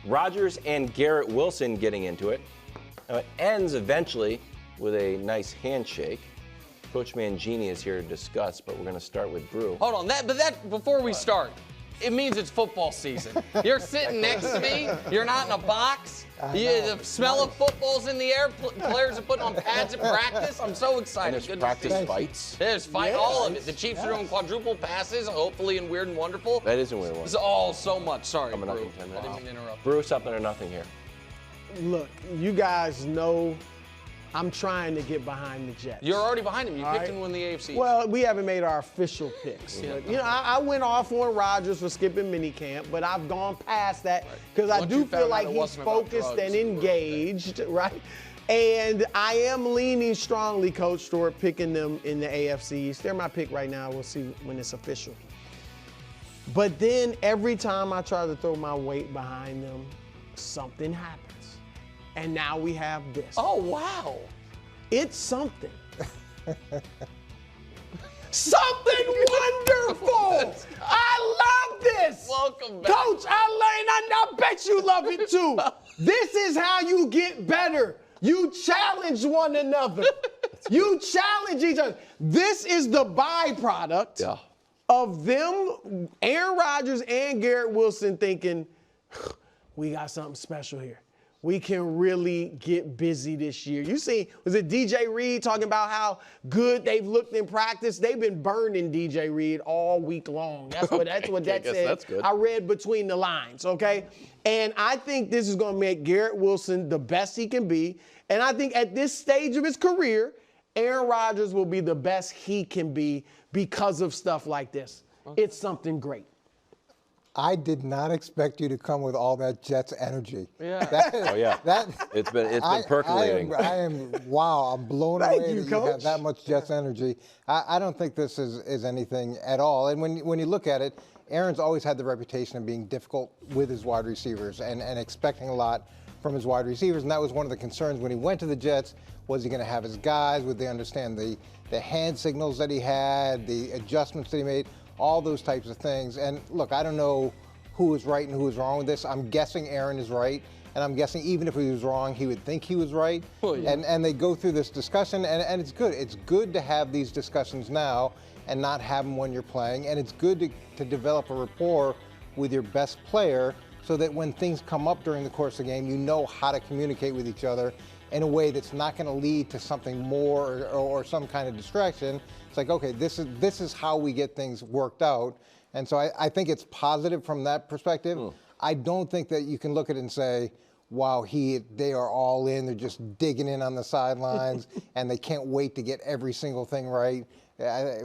Rodgers and Garrett Wilson getting into it. It ends eventually with a nice handshake. Coach Mangini is here to discuss, but we're going to start with Brou. Hold on, before we start, it means it's football season. You're sitting next to me. You're not in a box. The smell of football's in the air. Players are putting on pads at practice. I'm so excited. And there's practice fights. There's all of it. The Chiefs are doing quadruple passes, hopefully in Weird and Wonderful. That is in Weird and Wonderful. Oh, so much. Sorry, Coming up Brou. in 10 I minutes. didn't mean to interrupt. Brou, something or nothing here. Look, you guys know I'm trying to get behind the Jets. You're already behind him. You All picked right. him to win the AFC. Well, we haven't made our official picks. Yeah. But, I went off on Rodgers for skipping minicamp, but I've gone past that because I Once do you feel found like out it he's wasn't about focused drugs, and you were engaged, right? And I am leaning strongly, Coach Stewart, picking them in the AFC East. They're my pick right now. We'll see when it's official. But then every time I try to throw my weight behind them, something happens. And now we have this. Oh, wow. It's something. Something wonderful! I love this! Welcome back. Coach, I bet you love it too. This is how you get better. You challenge one another. You challenge each other. This is the byproduct of them, Aaron Rodgers and Garrett Wilson, thinking, we got something special here. We can really get busy this year. You see, was it DJ Reed talking about how good they've looked in practice? They've been burning DJ Reed all week long. That's what that said. That's good. I read between the lines, okay? And I think this is going to make Garrett Wilson the best he can be. And I think at this stage of his career, Aaron Rodgers will be the best he can be because of stuff like this. It's something great. I did not expect you to come with all that Jets energy. Yeah. It's been percolating. Wow, I'm blown Thank away you, that Coach. you have that much Jets energy. I don't think this is anything at all. And when you look at it, Aaron's always had the reputation of being difficult with his wide receivers and expecting a lot from his wide receivers. And that was one of the concerns when he went to the Jets. Was he going to have his guys? Would they understand the hand signals that he had, the adjustments that he made? All those types of things. And look, I don't know who is right and who is wrong with this. I'm guessing Aaron is right. And I'm guessing even if he was wrong, he would think he was right. Oh, yeah. And they go through this discussion, and it's good. It's good to have these discussions now and not have them when you're playing. And it's good to develop a rapport with your best player so that when things come up during the course of the game, you know how to communicate with each other in a way that's not going to lead to something more or some kind of distraction. It's like, okay, this is how we get things worked out. And so I think it's positive from that perspective. I don't think that you can look at it and say, wow, they are all in. They're just digging in on the sidelines, and they can't wait to get every single thing right.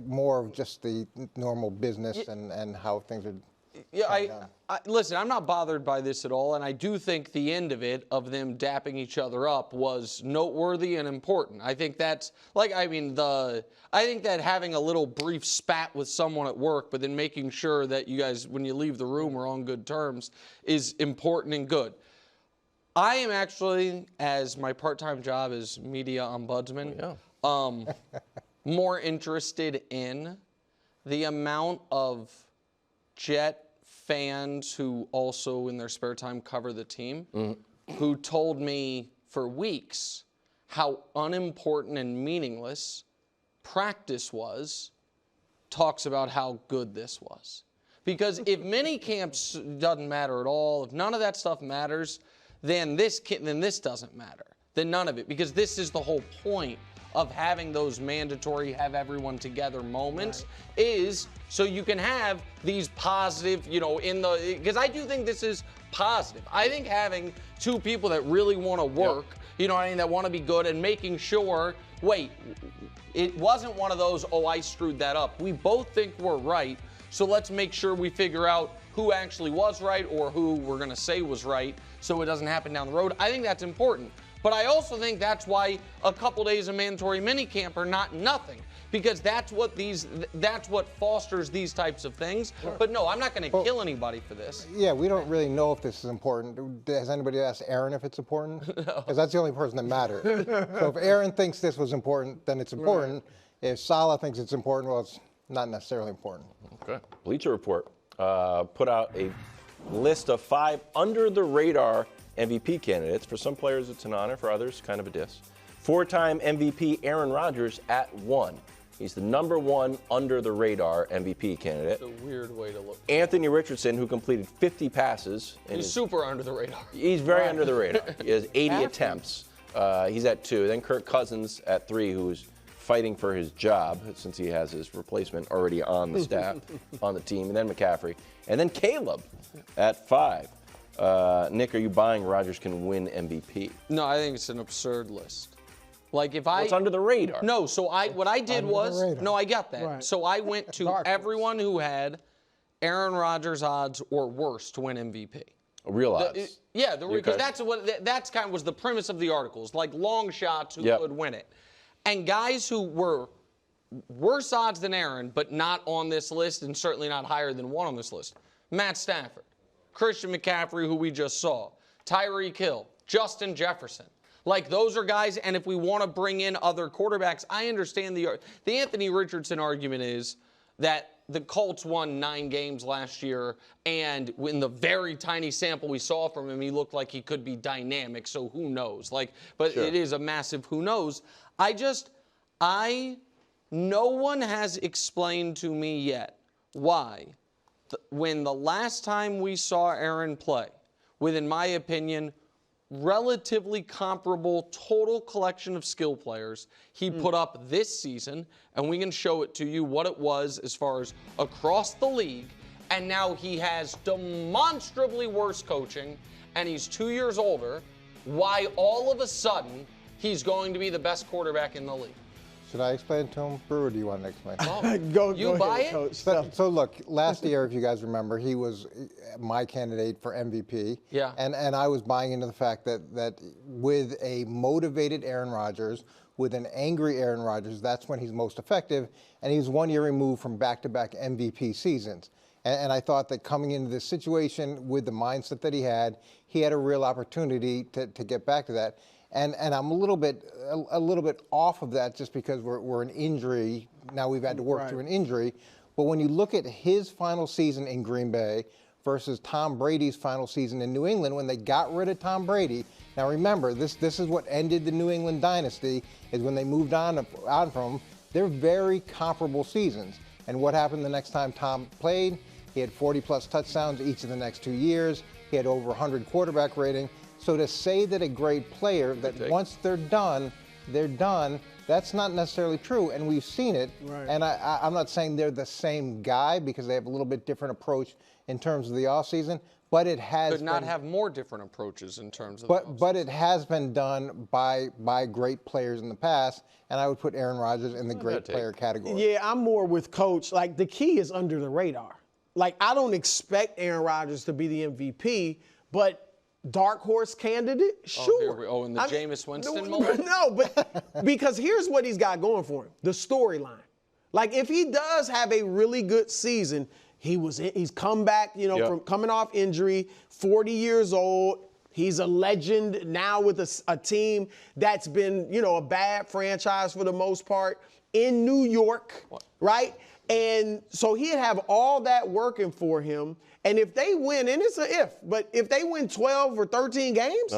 More of just the normal business and how things are. Yeah, listen, I'm not bothered by this at all, and I do think the end of it, of them dapping each other up, was noteworthy and important. I think that's, I think that having a little brief spat with someone at work, but then making sure that you guys, when you leave the room, are on good terms, is important and good. I am actually, as my part-time job is media ombudsman, more interested in the amount of Jet fans who also in their spare time cover the team, who told me for weeks how unimportant and meaningless practice was, talks about how good this was. Because if mini camps doesn't matter at all, if none of that stuff matters, then this doesn't matter. Then none of it, because this is the whole point of having those mandatory have everyone together moments, is so you can have these positive, because I do think this is positive. I think having two people that really want to work, that want to be good, and making sure, wait, it wasn't one of those, oh, I screwed that up. We both think we're right, so let's make sure we figure out who actually was right or who we're going to say was right so it doesn't happen down the road. I think that's important. But I also think that's why a couple days of mandatory minicamp are not nothing, because that's what fosters these types of things. Sure. But no, I'm not going to kill anybody for this. Yeah, we don't really know if this is important. Has anybody asked Aaron if it's important? Because that's the only person that matters. So if Aaron thinks this was important, then it's important. Right. If Salah thinks it's important, well, it's not necessarily important. Okay. Bleacher Report put out a list of 5 under-the-radar MVP candidates. For some players, it's an honor. For others, kind of a diss. 4-time MVP Aaron Rodgers at 1. He's the #1 under-the-radar MVP candidate. It's a weird way to look. Anthony Richardson, who completed 50 passes. He's super under the radar. He's very under the radar. He has 80 attempts. He's at 2. Then Kirk Cousins at 3, who's fighting for his job since he has his replacement already on the staff, on the team. And then McCaffrey. And then Caleb at 5. Nick, are you buying Rodgers can win MVP? No, I think it's an absurd list. Like if I It's under the radar. No, so what I did was I got that. Right. So I went to everyone who had Aaron Rodgers odds or worse to win MVP. Real odds. Because that's kind of was the premise of the articles, like long shots who could win it. And guys who were worse odds than Aaron, but not on this list and certainly not higher than 1 on this list. Matt Stafford, Christian McCaffrey, who we just saw, Tyreek Hill, Justin Jefferson. Like, those are guys, and if we want to bring in other quarterbacks, I understand the Anthony Richardson argument is that the Colts won 9 games last year, and in the very tiny sample we saw from him, he looked like he could be dynamic, so who knows? But it is a massive who knows. No one has explained to me yet why, when the last time we saw Aaron play, with, in my opinion, relatively comparable total collection of skill players he put up this season, and we can show it to you what it was as far as across the league, and now he has demonstrably worse coaching, and he's 2 years older, why all of a sudden he's going to be the best quarterback in the league. Should I explain it to him, Brou, or do you want to explain? You buy it? Coach. So look, last year, if you guys remember, he was my candidate for MVP. Yeah. And I was buying into the fact that with a motivated Aaron Rodgers, with an angry Aaron Rodgers, that's when he's most effective. And he's 1 year removed from back-to-back MVP seasons. And I thought that coming into this situation with the mindset that he had a real opportunity to get back to that. And I'm a little bit off of that just because we're an injury. Now we've had to work through an injury. But when you look at his final season in Green Bay versus Tom Brady's final season in New England, when they got rid of Tom Brady, now remember, this is what ended the New England dynasty, is when they moved on from him. They're very comparable seasons. And what happened the next time Tom played? He had 40-plus touchdowns each of the next 2 years. He had over 100 quarterback rating. So to say that a great player, that once they're done, that's not necessarily true, and we've seen it. Right. And I'm not saying they're the same guy because they have a little bit different approach in terms of the offseason, but it has Could not have more different approaches in terms of but it has been done by great players in the past, and I would put Aaron Rodgers in the great player category. Yeah, I'm more with Coach. Like, the key is under the radar. Like, I don't expect Aaron Rodgers to be the MVP, but dark horse candidate? Sure. In the Jameis Winston moment? No, but because here's what he's got going for him, the storyline. Like, if he does have a really good season, he's come back, from coming off injury, 40 years old. He's a legend now with a team that's been, a bad franchise for the most part in New York, right? And so he'd have all that working for him. And if they win, and it's a if, but if they win 12 or 13 games,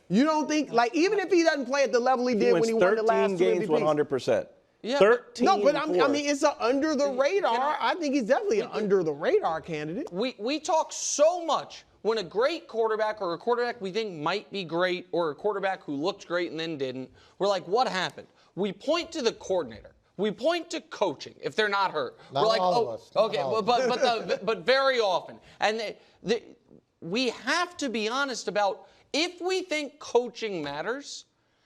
you don't think, like, even if he doesn't play at the level he did when he won the last 2 games, MVPs. 100%. Yeah. 13. No, but I mean, it's an under the radar. I think he's definitely an under the radar candidate. We talk so much when a great quarterback or a quarterback we think might be great or a quarterback who looked great and then didn't, we're like, what happened? We point to the coordinator. We point to coaching if they're not hurt. Not we're like, all of us. okay, but very often. And we have to be honest about, if we think coaching matters,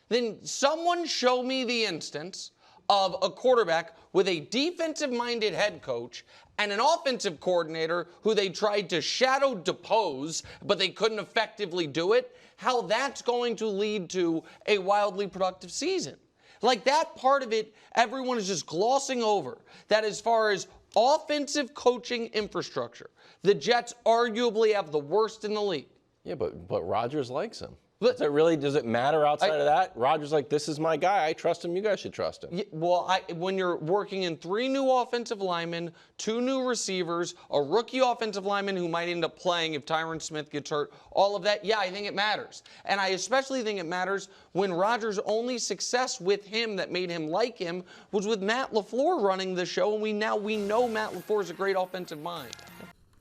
then someone show me the instance of a quarterback with a defensive-minded head coach and an offensive coordinator who they tried to shadow depose, but they couldn't effectively do it, how that's going to lead to a wildly productive season. Like, that part of it, everyone is just glossing over. That as far as offensive coaching infrastructure, the Jets arguably have the worst in the league. Yeah, but Rodgers likes him. Does it matter outside of that? Rodgers like, this is my guy. I trust him. You guys should trust him. Yeah, well, when you're working in 3 new offensive linemen, 2 new receivers, a rookie offensive lineman who might end up playing if Tyron Smith gets hurt, all of that, yeah, I think it matters. And I especially think it matters when Rodgers' only success with him that made him like him was with Matt LaFleur running the show, and we know Matt LaFleur is a great offensive mind.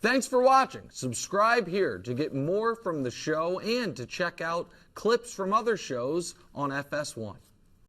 Thanks for watching. Subscribe here to get more from the show and to check out clips from other shows on FS1.